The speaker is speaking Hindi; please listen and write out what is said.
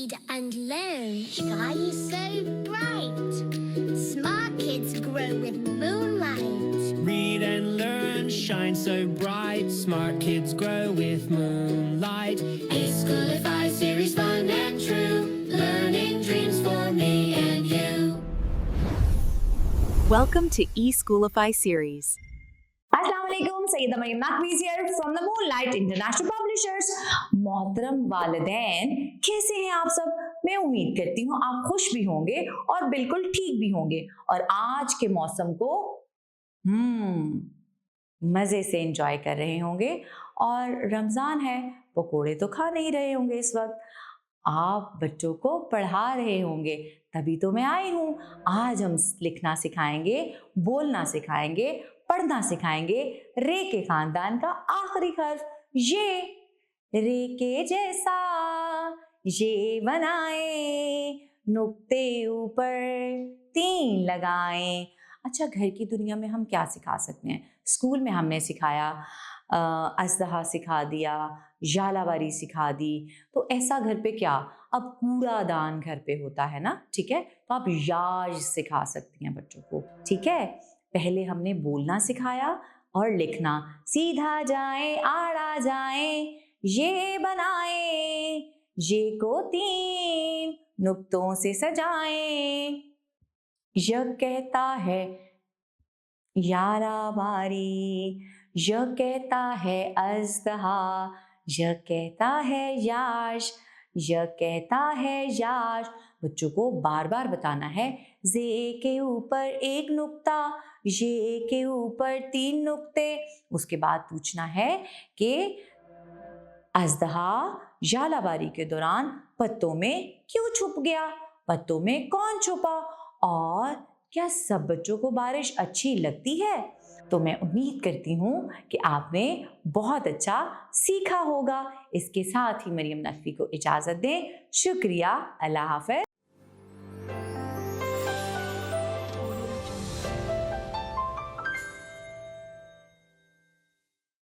read and learn. Sky is so bright. Smart kids grow with moonlight. Read and learn, shine so bright. Smart kids grow with moonlight. E-Schoolify series, fun and true. Learning dreams for me and you. Welcome to E-Schoolify series. अस्सलामुअलैकुम, Syeda Mariam Naqvi's here from the Moonlight International Publishers. मोहतरम वालिदैन, कैसे हैं आप सब? मैं उम्मीद करती हूँ आप खुश भी होंगे और बिल्कुल ठीक भी होंगे और आज के मौसम को मज़े से एंजॉय कर रहे होंगे। और रमज़ान है, पकोड़े तो खा नहीं रहे होंगे इस वक्त, आप बच्चों को पढ़ा रहे होंगे, तभी तो मैं आई हूँ। आज हम लिखना सिखाएंगे, बोलना सिखाएंगे, पढ़ना सिखाएंगे। रे के खानदान का आखिरी हर्फ ये, रे के जैसा ये बनाए, नुक्ते ऊपर 3 लगाएं। अच्छा, घर की दुनिया में हम क्या सिखा सकते हैं? स्कूल में हमने सिखाया, अज़दहा सिखा दिया, झालावारी सिखा दी, तो ऐसा घर पे क्या, अब कूड़ादान घर पे होता है ना, ठीक है? तो आप याज सिखा सकती हैं बच्चों को, ठीक है? पहले हमने बोलना सिखाया और लिखना, सीधा जाए आड़ा जाए, ये बनाए, ये को 3 नुक्तों से सजाए। यह कहता है याराबारी, यह कहता है अज़दहा, यह कहता है याश, यह कहता है याश। बच्चों को बार बार बताना है, जे के ऊपर 1 नुक्ता, ये के ऊपर 3 नुक्ते। उसके बाद पूछना है कि अज़दहा झालावारी के दौरान पत्तों में क्यों छुप गया, पत्तों में कौन छुपा, और क्या सब बच्चों को बारिश अच्छी लगती है? तो मैं उम्मीद करती हूँ कि आपने बहुत अच्छा सीखा होगा। इसके साथ ही मरियम नकवी को इजाज़त दें। शुक्रिया, अल्लाह हाफ़िज़।